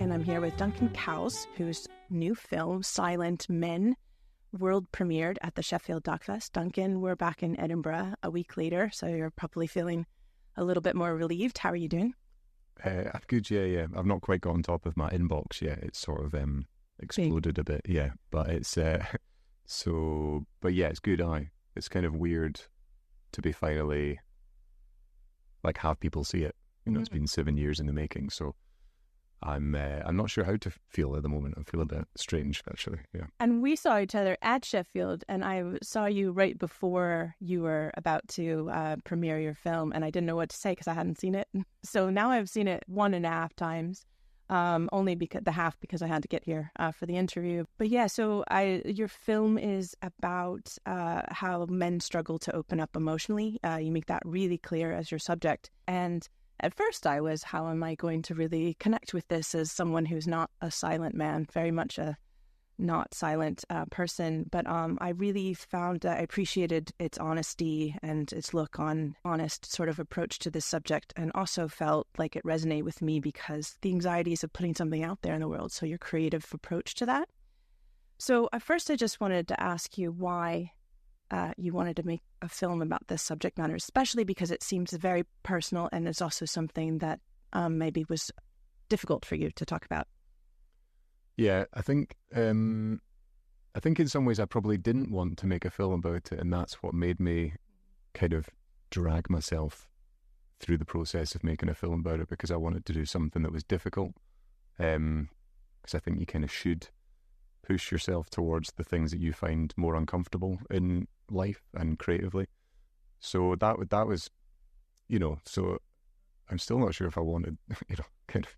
and I'm here with Duncan Cowles, whose new film, Silent Men, world premiered at the Sheffield Doc Fest. Duncan, we're back in Edinburgh a week later, so you're probably feeling a little bit more relieved. How are you doing? I'm good, yeah. I've not quite got on top of my inbox yet. It's sort of exploded a bit, yeah. But it's but yeah, it's good. It's kind of weird to be finally like have people see it. You know, It's been 7 years in the making, so I'm not sure how to feel at the moment. I feel a bit strange, actually. Yeah. And we saw each other at Sheffield, and I saw you right before you were about to premiere your film, and I didn't know what to say because I hadn't seen it. So now I've seen it 1.5 times, only because I had to get here for the interview. But yeah, so your film is about how men struggle to open up emotionally. You make that really clear as your subject, and at first I was, how am I going to really connect with this as someone who's not a silent man, very much a not silent person. But I really found that I appreciated its honesty and its look on honest sort of approach to this subject, and also felt like it resonated with me because the anxieties of putting something out there in the world. So your creative approach to that. So at first I just wanted to ask you why you wanted to make a film about this subject matter, especially because it seems very personal and it's also something that maybe was difficult for you to talk about. Yeah, I think in some ways I probably didn't want to make a film about it, and that's what made me kind of drag myself through the process of making a film about it, because I wanted to do something that was difficult. Because I think you kind of should push yourself towards the things that you find more uncomfortable in life and creatively. So that was, so I'm still not sure if I wanted, kind of,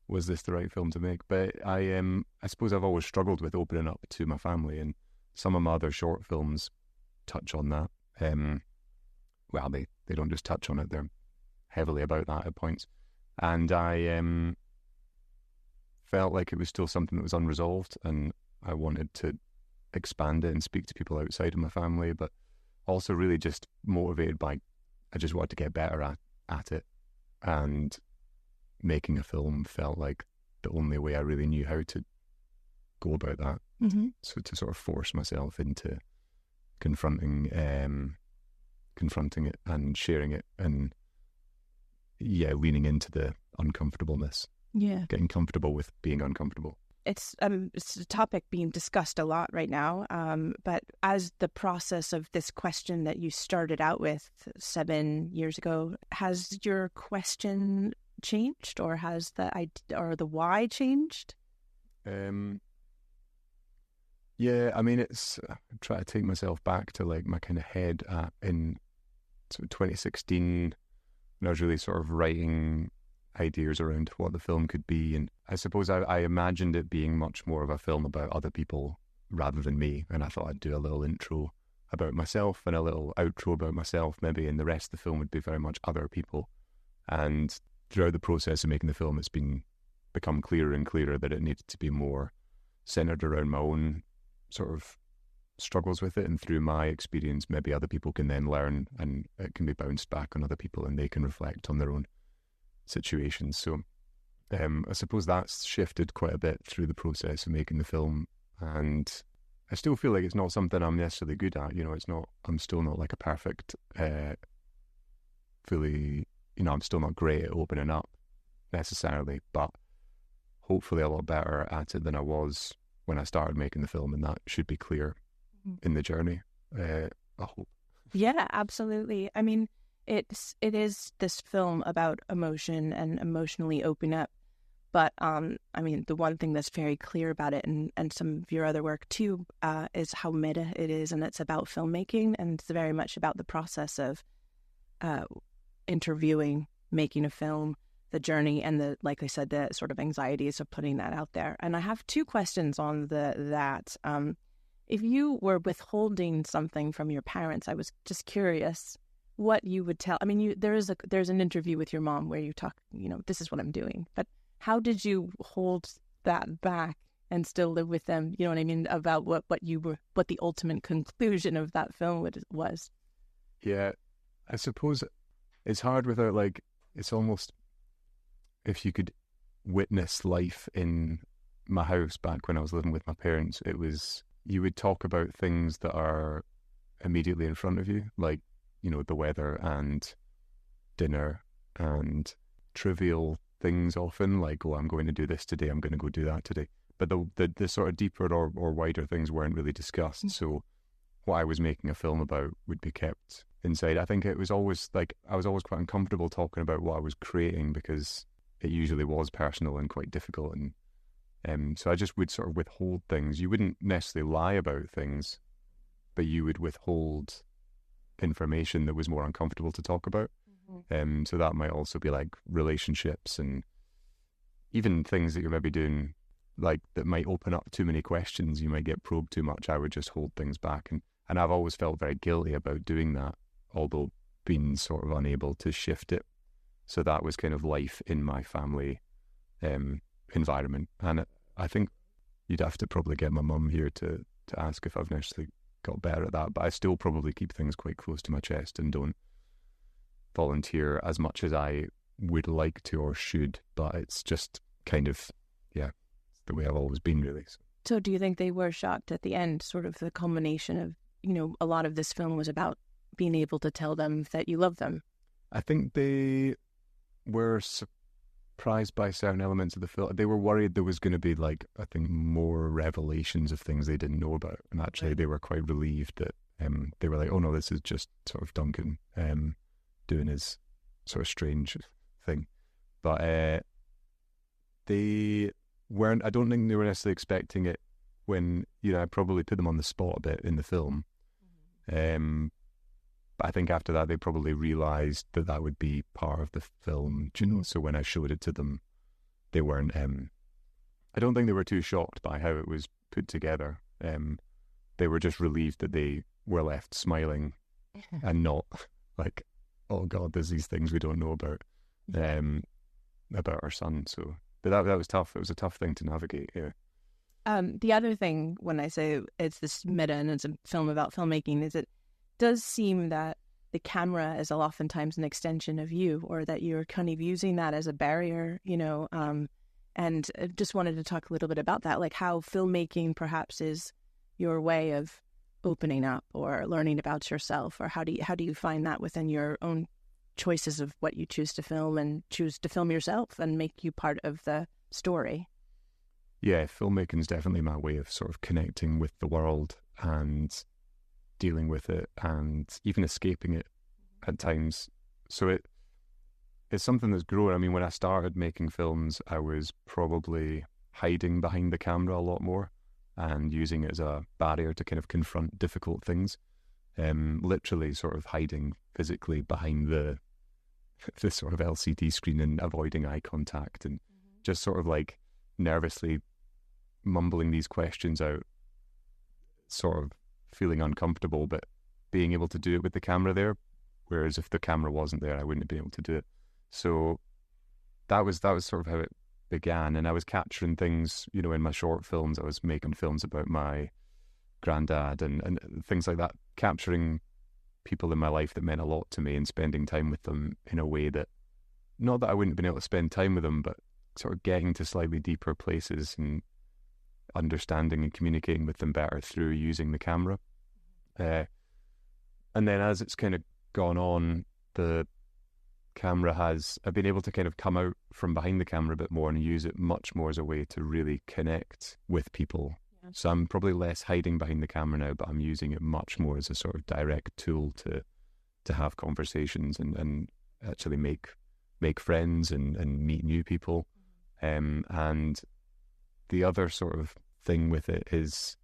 was this the right film to make? But I suppose I've always struggled with opening up to my family, and some of my other short films touch on that. Well, they don't just touch on it, they're heavily about that at points. And I felt like it was still something that was unresolved, and I wanted to expand it and speak to people outside of my family, but also really just motivated by, I just wanted to get better at it, and making a film felt like the only way I really knew how to go about that. Mm-hmm. So to sort of force myself into confronting it and sharing it, and leaning into the uncomfortableness. Yeah. Getting comfortable with being uncomfortable. It's a topic being discussed a lot right now, but as the process of this question that you started out with 7 years ago, has your question changed, or has the why changed? Yeah, I mean, it's I try to take myself back to like my kind of head in sort of 2016, when I was really sort of writing ideas around what the film could be, and I suppose I imagined it being much more of a film about other people rather than me, and I thought I'd do a little intro about myself and a little outro about myself maybe, and the rest of the film would be very much other people. And throughout the process of making the film, it's become clearer and clearer that it needed to be more centered around my own sort of struggles with it, and through my experience maybe other people can then learn, and it can be bounced back on other people, and they can reflect on their own situations. So I suppose that's shifted quite a bit through the process of making the film, and I still feel like it's not something I'm necessarily good at. I'm still not like a perfect fully, I'm still not great at opening up necessarily, but hopefully a lot better at it than I was when I started making the film, and that should be clear in the journey, I hope. Yeah, absolutely. I mean, it is this film about emotion and emotionally open up. But I mean, the one thing that's very clear about it, and some of your other work too, is how meta it is, and it's about filmmaking, and it's very much about the process of interviewing, making a film, the journey, and like I said, the sort of anxieties of putting that out there. And I have 2 questions on that. If you were withholding something from your parents, I was just curious what you would tell. I mean, there's an interview with your mom where you talk, this is what I'm doing. But how did you hold that back and still live with them? You know what I mean? About what the ultimate conclusion of that film was. Yeah, I suppose it's hard without, like, it's almost, if you could witness life in my house back when I was living with my parents, it was, you would talk about things that are immediately in front of you, like, you know, the weather and dinner and trivial things often, like, oh, I'm going to do this today, I'm going to go do that today. But the sort of deeper or wider things weren't really discussed. So what I was making a film about would be kept inside. I think it was always like, I was always quite uncomfortable talking about what I was creating because it usually was personal and quite difficult. And so I just would sort of withhold things. You wouldn't necessarily lie about things, but you would withhold information that was more uncomfortable to talk about. So that might also be like relationships and even things that you're maybe doing, like that might open up too many questions. You might get probed too much. I would just hold things back. And I've always felt very guilty about doing that, although being sort of unable to shift it. So that was kind of life in my family environment. And I think you'd have to probably get my mum here to ask if I've necessarily got better at that. But I still probably keep things quite close to my chest and don't volunteer as much as I would like to or should. But it's just kind of, yeah, the way I've always been, really. So do you think they were shocked at the end, sort of the culmination of, you know, a lot of this film was about being able to tell them that you love them? I think they were surprised by certain elements of the film. They were worried there was going to be, like, I think, more revelations of things they didn't know about. And actually they were quite relieved that they were like, oh no, this is just sort of Duncan doing his sort of strange thing. But they weren't, I don't think they were necessarily expecting it when, you know, I probably put them on the spot a bit in the film. But I think after that they probably realised that that would be part of the film, you know. So when I showed it to them, they weren't, I don't think they were too shocked by how it was put together. They were just relieved that they were left smiling and not like, oh God, there's these things we don't know about our son. So, but that was tough. It was a tough thing to navigate. Yeah. The other thing, when I say it's this meta and it's a film about filmmaking, is it does seem that the camera is oftentimes an extension of you, or that you're kind of using that as a barrier, you know. And I just wanted to talk a little bit about that, like how filmmaking perhaps is your way of opening up or learning about yourself, or how do you find that within your own choices of what you choose to film and choose to film yourself and make you part of the story? Yeah, filmmaking is definitely my way of sort of connecting with the world and dealing with it and even escaping it at times. So it's something that's grown. I mean, when I started making films, I was probably hiding behind the camera a lot more and using it as a barrier to kind of confront difficult things. Literally sort of hiding physically behind the sort of LCD screen and avoiding eye contact and just sort of like nervously mumbling these questions out, sort of feeling uncomfortable, but being able to do it with the camera there. Whereas if the camera wasn't there, I wouldn't have been able to do it. So that was sort of how it began. And I was capturing things, you know, in my short films. I was making films about my granddad and things like that, capturing people in my life that meant a lot to me and spending time with them in a way that, not that I wouldn't have been able to spend time with them, but sort of getting to slightly deeper places and understanding and communicating with them better through using the camera. And then as it's kind of gone on, the camera I've been able to kind of come out from behind the camera a bit more and use it much more as a way to really connect with people. Yeah. So I'm probably less hiding behind the camera now, but I'm using it much more as a sort of direct tool to have conversations and actually make friends and meet new people. And the other sort of thing with it is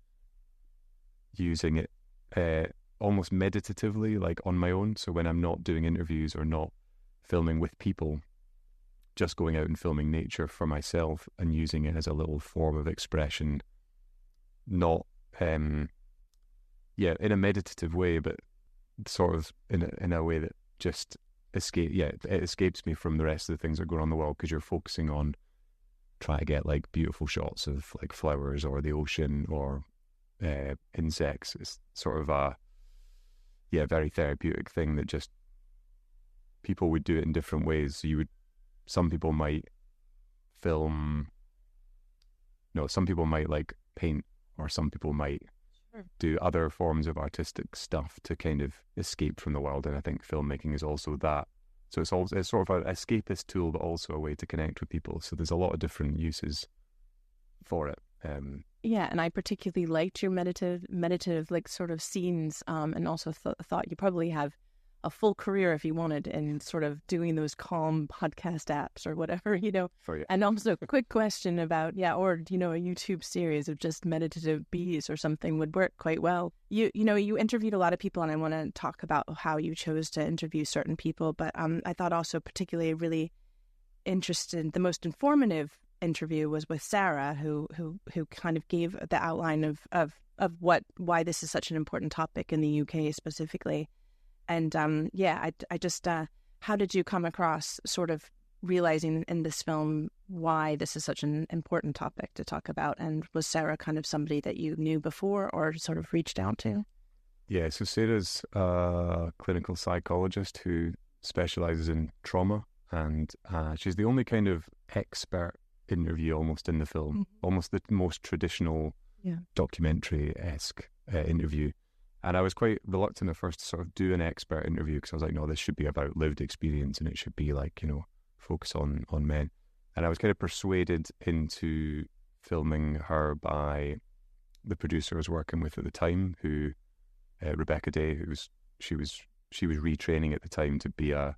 using it almost meditatively, like on my own. So when I'm not doing interviews or not filming with people, just going out and filming nature for myself and using it as a little form of expression, not in a meditative way, but sort of in a way that just it escapes me from the rest of the things that go on in the world, because you're focusing on trying to get like beautiful shots of like flowers or the ocean or insects. It's sort of a very therapeutic thing that just people would do it in different ways. So some people might film. No, some people might like paint, or some people might do other forms of artistic stuff to kind of escape from the world. And I think filmmaking is also that. So it's sort of an escapist tool, but also a way to connect with people. So there's a lot of different uses for it. Yeah, and I particularly liked your meditative like sort of scenes, and also thought you probably have a full career if you wanted in sort of doing those calm podcast apps or whatever, For you. And also a quick question about, or, a YouTube series of just meditative bees or something would work quite well. You interviewed a lot of people, and I want to talk about how you chose to interview certain people. But I thought also particularly really interested, the most informative interview was with Sarah, who kind of gave the outline of why this is such an important topic in the UK specifically. And I just, how did you come across sort of realizing in this film why this is such an important topic to talk about? And was Sarah kind of somebody that you knew before or sort of reached out to? Yeah, so Sarah's a clinical psychologist who specializes in trauma, and she's the only kind of expert interview almost in the film, almost the most traditional documentary-esque interview. And I was quite reluctant at first to sort of do an expert interview, because I was like, no, this should be about lived experience, and it should be like, focus on men. And I was kind of persuaded into filming her by the producer I was working with at the time, who Rebecca Day, she was retraining at the time to be a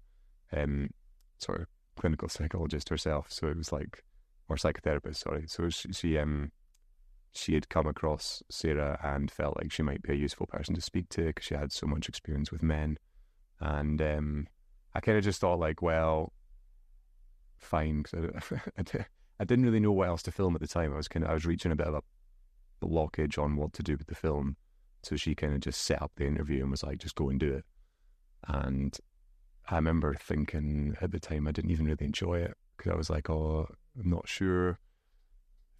sort of clinical psychologist herself. So it was like, or psychotherapist, sorry. So she had come across Sarah and felt like she might be a useful person to speak to, because she had so much experience with men. And I kind of just thought like, well, fine. Cause I didn't really know what else to film at the time. I was reaching a bit of a blockage on what to do with the film. So she kind of just set up the interview and was like, just go and do it. And I remember thinking at the time I didn't even really enjoy it, because I was like, oh, I'm not sure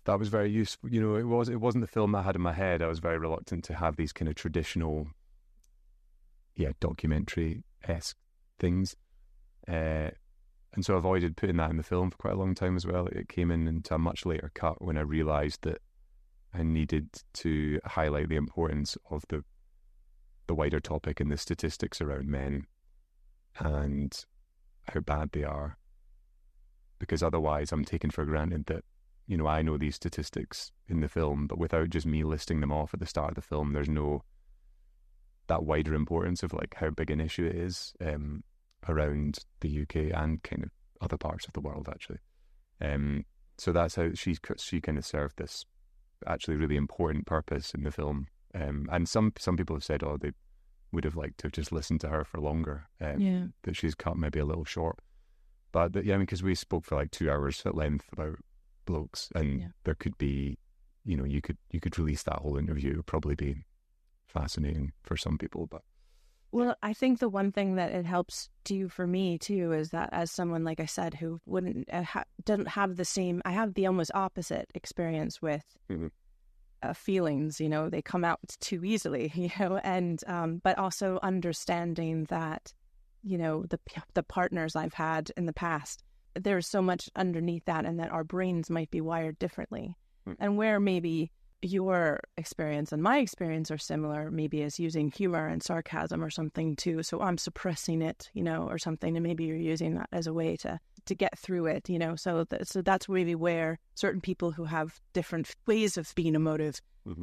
that was very useful. It wasn't the film I had in my head. I was very reluctant to have these kind of traditional, documentary-esque things. And so I avoided putting that in the film for quite a long time as well. It came into a much later cut when I realised that I needed to highlight the importance of the wider topic and the statistics around men and how bad they are. Because otherwise I'm taking for granted that, I know these statistics in the film, but without just me listing them off at the start of the film, there's no that wider importance of like how big an issue it is around the UK and kind of other parts of the world, actually. So that's how she kind of served this actually really important purpose in the film. And some people have said, oh, they would have liked to have just listened to her for longer, that she's cut maybe a little short. But because we spoke for like 2 hours at length about blokes, and there could be, you could release that whole interview. It would probably be fascinating for some people. But well, I think the one thing that it helps do for me too is that as someone, like I said, who wouldn't doesn't have the same, I have the almost opposite experience with feelings. They come out too easily. And but also understanding that, the partners I've had in the past, there's so much underneath that, and that our brains might be wired differently. And where maybe your experience and my experience are similar, maybe is using humor and sarcasm or something too. So I'm suppressing it, or something, and maybe you're using that as a way to get through it, So that's maybe where certain people who have different ways of being emotive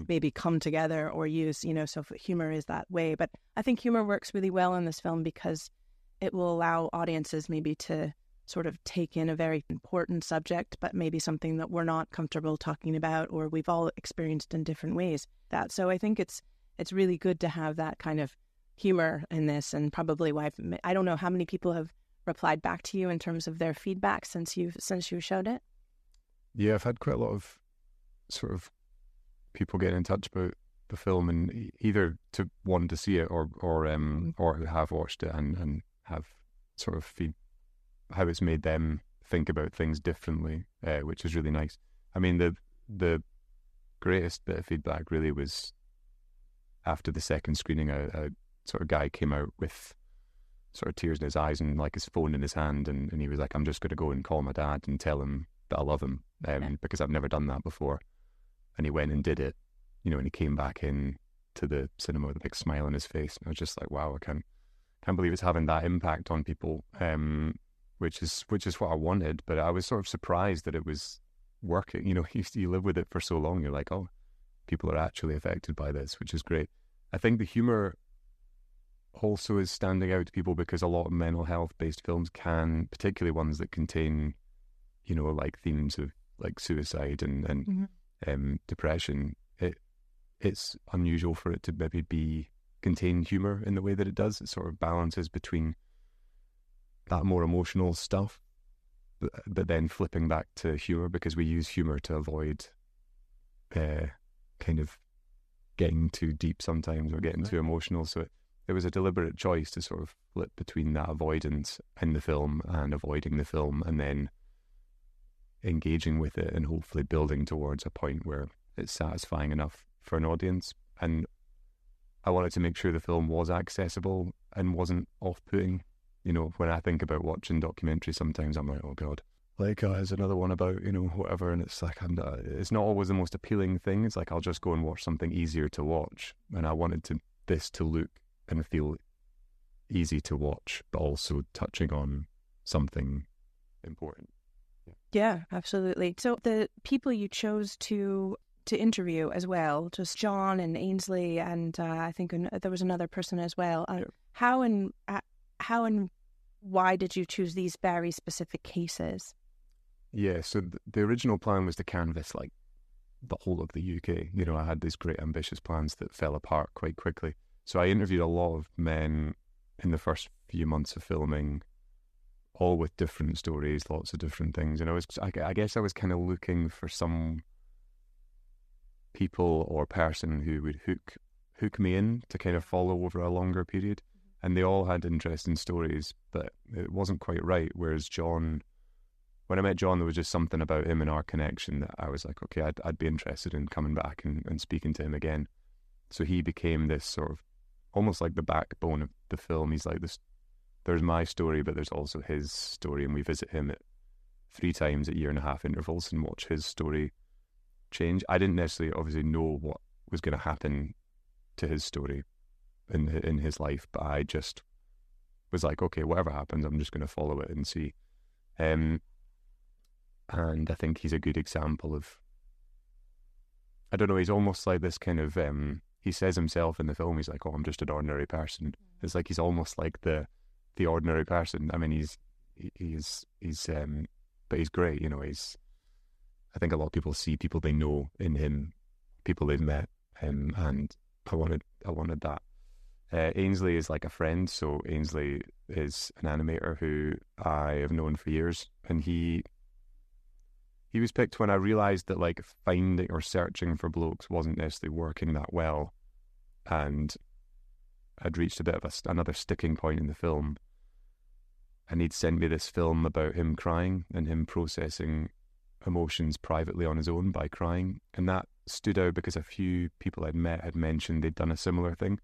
maybe come together or use, so humor is that way. But I think humor works really well in this film because it will allow audiences maybe to sort of take in a very important subject, but maybe something that we're not comfortable talking about, or we've all experienced in different ways. So I think it's really good to have that kind of humor in this, and probably why I don't know how many people have replied back to you in terms of their feedback since you showed it. Yeah, I've had quite a lot of sort of people getting in touch about the film, and either to want to see it or have watched it and have sort of how it's made them think about things differently, which is really nice. I mean, the greatest bit of feedback really was after the second screening. A sort of guy came out with sort of tears in his eyes and like his phone in his hand, and he was like, I'm just going to go and call my dad and tell him that I love him, because I've never done that before. And he went and did it, and he came back in to the cinema with a big smile on his face. And I was just like, wow, I can't believe it's having that impact on people, which is what I wanted. But I was sort of surprised that it was working. You live with it for so long, you're like, oh, people are actually affected by this, which is great. I think the humor also is standing out to people because a lot of mental health based films can, particularly ones that contain, like themes of like suicide and depression, it's unusual for it to maybe contain humor in the way that it does. It sort of balances between that more emotional stuff, but then flipping back to humor, because we use humor to avoid kind of getting too deep sometimes or getting too emotional. So it was a deliberate choice to sort of flip between that avoidance in the film and avoiding the film, and then engaging with it and hopefully building towards a point where it's satisfying enough for an audience. And I wanted to make sure the film was accessible and wasn't off-putting. When I think about watching documentaries, sometimes I'm like, oh God, like there's another one about, whatever. And it's like, it's not always the most appealing thing. It's like, I'll just go and watch something easier to watch. And I wanted this to look and feel easy to watch, but also touching on something important. Yeah, absolutely. So the people you chose to interview as well, just John and Ainsley, and I think there was another person as well. How and why did you choose these very specific cases? Yeah, so the original plan was to canvass like the whole of the UK. I had these great ambitious plans that fell apart quite quickly. So I interviewed a lot of men in the first few months of filming, all with different stories, lots of different things. And I guess I was kind of looking for some people or person who would hook me in to kind of follow over a longer period. And they all had interesting stories, but it wasn't quite right. Whereas John, when I met John, there was just something about him and our connection that I was like, okay, I'd be interested in coming back and speaking to him again. So he became this sort of almost like the backbone of the film. He's like this, there's my story, but there's also his story. And we visit him 3 times at 1.5-year intervals and watch his story change. I didn't necessarily obviously know what was going to happen to his story in his life, but I just was like, okay, whatever happens, I'm just going to follow it and see. And I think he's a good example of, I don't know, he's almost like this kind of, he says himself in the film, he's like, oh, I'm just an ordinary person. It's like he's almost like the ordinary person. I mean, he's but he's great, I think a lot of people see people they know in him, people they've met, and I wanted that. Ainsley is like a friend, so Ainsley is an animator who I have known for years, and he was picked when I realised that like finding or searching for blokes wasn't necessarily working that well, and I'd reached a bit of another sticking point in the film, and he'd sent me this film about him crying and him processing emotions privately on his own by crying, and that stood out because a few people I'd met had mentioned they'd done a similar thing,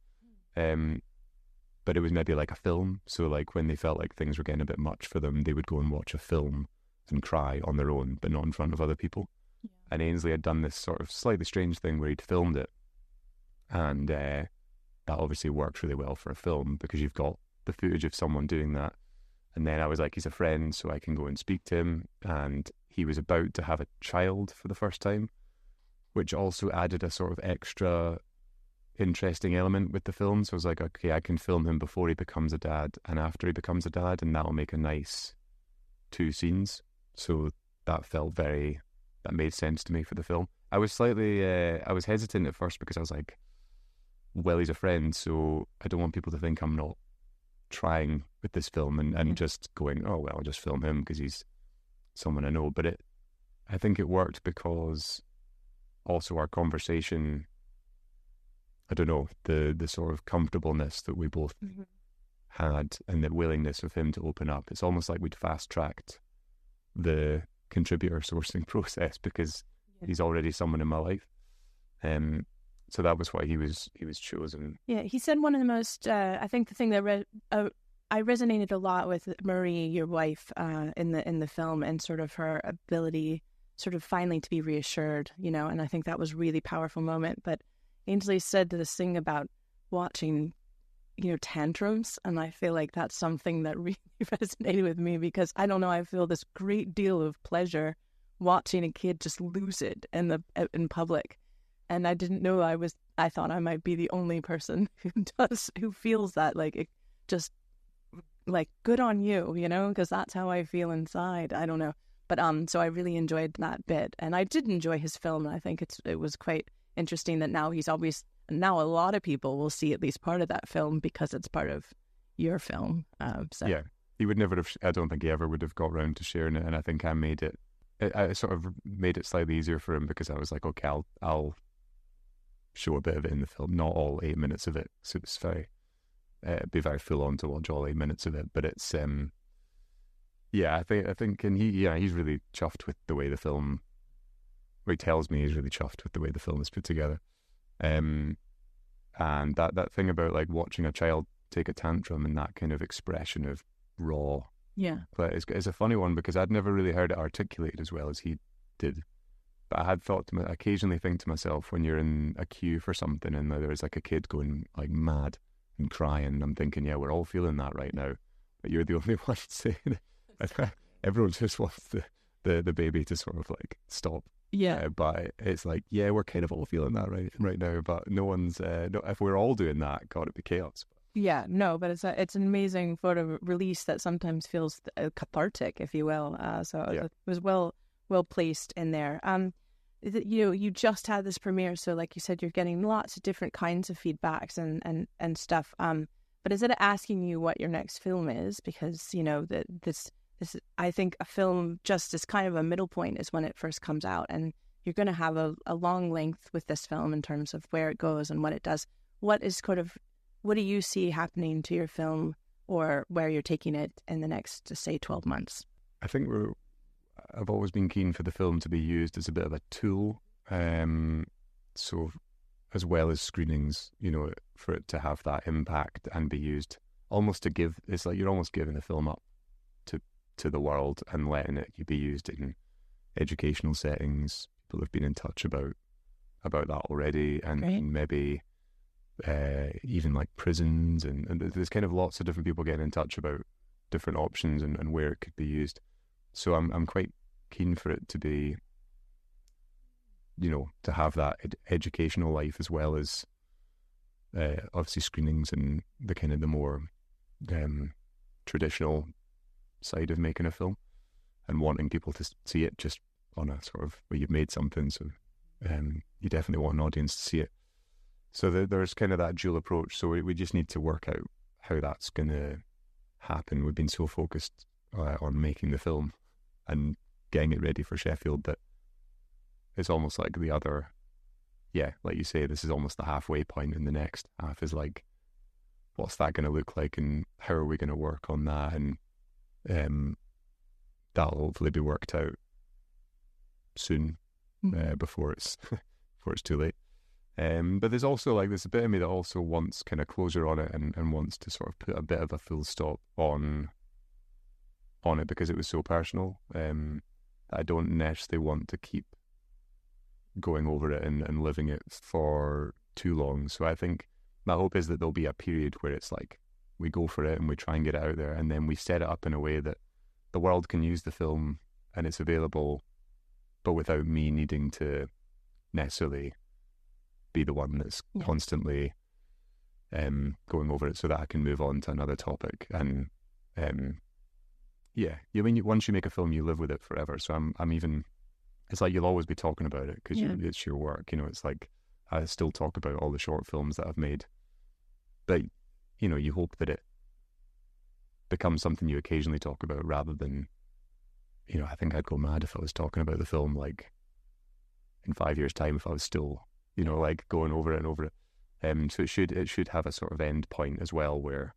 but it was maybe like a film, so like when they felt like things were getting a bit much for them, they would go and watch a film and cry on their own, but not in front of other people. Yeah. And Ainsley had done this sort of slightly strange thing where he'd filmed it, and that obviously worked really well for a film because you've got the footage of someone doing that. And then I was like, he's a friend, so I can go and speak to him, and he was about to have a child for the first time, which also added a sort of extra interesting element with the film. So I was like, okay, I can film him before he becomes a dad and after he becomes a dad, and that'll make a nice 2 scenes. So that made sense to me for the film. I was I was hesitant at first because I was like, well, he's a friend, so I don't want people to think I'm not trying with this film and just going, oh, well, I'll just film him because he's someone I know. But I think it worked because also our conversation, I don't know, the sort of comfortableness that we both had and the willingness of him to open up. It's almost like we'd fast-tracked the contributor sourcing process because he's already someone in my life. So that was why he was chosen. Yeah, he said one of the most, I think the thing that I resonated a lot with Marie, your wife, in the film, and sort of her ability, sort of finally to be reassured, and I think that was a really powerful moment. But Ainsley said this thing about watching, tantrums, and I feel like that's something that really resonated with me, because I don't know, I feel this great deal of pleasure watching a kid just lose it in public, and I didn't know I thought I might be the only person who feels that, like, it just, like, good on you, because that's how I feel inside. I don't know. But so I really enjoyed that bit, and I did enjoy his film, and I think it was quite interesting that now a lot of people will see at least part of that film because it's part of your film. Yeah, he would never have, I don't think he ever would have got round to sharing it, and I think I made it, I sort of made it slightly easier for him, because I was like, okay, I'll show a bit of it in the film, not all 8 minutes of it, so it's it'd be very full on to watch all 8 minutes of it, but it's yeah, I think, and he's really chuffed with the way the film, or he tells me he's really chuffed with the way the film is put together. And that thing about, like, watching a child take a tantrum and that kind of expression of raw, but it's a funny one, because I'd never really heard it articulated as well as he did. But I had occasionally think to myself, when you're in a queue for something and there's like a kid going like mad and crying, I'm thinking, yeah, we're all feeling that right now, but you're the only one saying it. Everyone just wants the baby to sort of like stop. Yeah. But it's like, yeah, we're kind of all feeling that right now, but no one's, if we're all doing that, God, it'd be chaos. Yeah, no, but it's an amazing photo release that sometimes feels cathartic, if you will. It was well placed in there. You just had this premiere, so like you said, you're getting lots of different kinds of feedbacks and stuff. But is it asking you what your next film is? Because this I think a film just is kind of a middle point, is when it first comes out, and you're going to have a long length with this film in terms of where it goes and what it does. What do you see happening to your film, or where you're taking it in the next, say, 12 months? I think I've always been keen for the film to be used as a bit of a tool, so as well as screenings, for it to have that impact and be used almost to give, it's like you're almost giving the film up to the world and letting it be used in educational settings. People have been in touch about that already, and maybe even like prisons, and there's kind of lots of different people getting in touch about different options and where it could be used. So I'm quite keen for it to be, to have that educational life, as well as obviously screenings and the kind of the more traditional side of making a film, and wanting people to see it just on a sort of, where you've made something, so you definitely want an audience to see it. So there's kind of that dual approach. So we just need to work out how that's going to happen. We've been so focused on making the film and getting it ready for Sheffield that it's almost like the other, like you say, this is almost the halfway point, and the next half is like, what's that going to look like, and how are we going to work on that, and that'll hopefully be worked out soon, before it's too late. But there's also like, there's a bit of me that also wants kind of closure on it, and wants to sort of put a bit of a full stop on it, because it was so personal. I don't necessarily want to keep going over it and living it for too long. So I think my hope is that there'll be a period where it's like, we go for it and we try and get it out there, and then we set it up in a way that the world can use the film and it's available, but without me needing to necessarily be the one that's constantly going over it, so that I can move on to another topic. And once you make a film, you live with it forever. So I'm even, it's like you'll always be talking about it, because it's your work. It's like I still talk about all the short films that I've made, but you hope that it becomes something you occasionally talk about, rather than, I think I'd go mad if I was talking about the film like in 5 years' time, if I was still, like going over it and over it. So it should have a sort of end point as well, where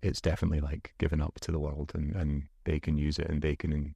it's definitely like given up to the world, and they can use it and they can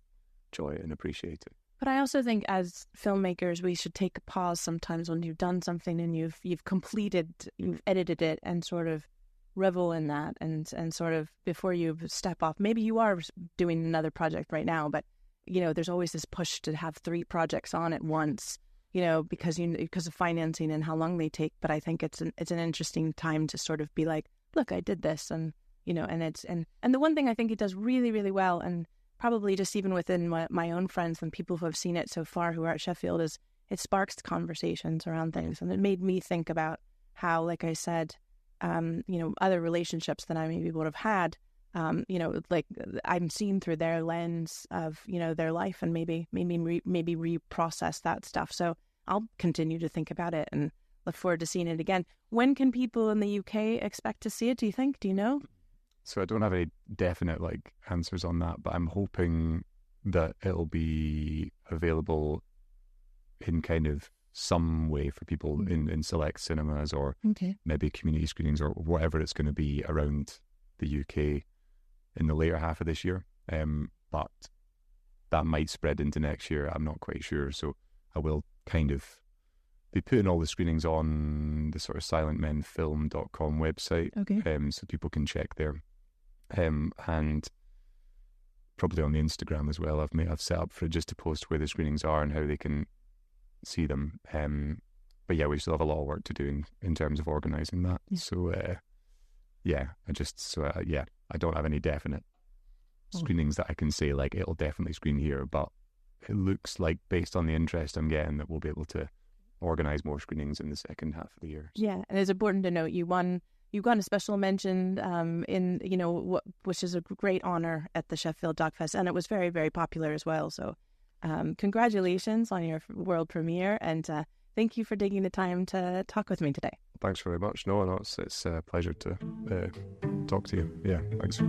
enjoy it and appreciate it. But I also think as filmmakers, we should take a pause sometimes when you've done something and you've completed, you've edited it, and sort of revel in that and sort of before you step off. Maybe you are doing another project right now, but there's always this push to have 3 projects on at once, because of financing and how long they take. But I think it's an interesting time to sort of be like, look, I did this, and and the one thing I think it does really, really well, and probably just even within my own friends and people who have seen it so far who are at Sheffield, is it sparks conversations around things. And it made me think about how, like I said, other relationships that I maybe would have had, like I'm seen through their lens of, their life, and maybe reprocess that stuff. So I'll continue to think about it and look forward to seeing it again. When can people in the UK expect to see it, do you think? Do you know? So I don't have any definite answers on that, but I'm hoping that it'll be available in kind of some way for people in select cinemas, or maybe community screenings, or whatever it's going to be around the UK in the later half of this year. But that might spread into next year. I'm not quite sure. So I will kind of be putting all the screenings on the sort of silentmenfilm.com website, so people can check there. And probably on the Instagram as well. I've set up for it just to post where the screenings are and how they can see them. But yeah, we still have a lot of work to do in terms of organising that. Yeah. So I don't have any definite screenings that I can say it'll definitely screen here, but it looks like, based on the interest I'm getting, that we'll be able to organise more screenings in the second half of the year. Yeah, and it's important to note you got a special mention which is a great honour at the Sheffield Doc Fest, and it was very, very popular as well. So congratulations on your world premiere, and thank you for taking the time to talk with me today. Thanks very much. No, it's a pleasure to talk to you. Yeah, thanks.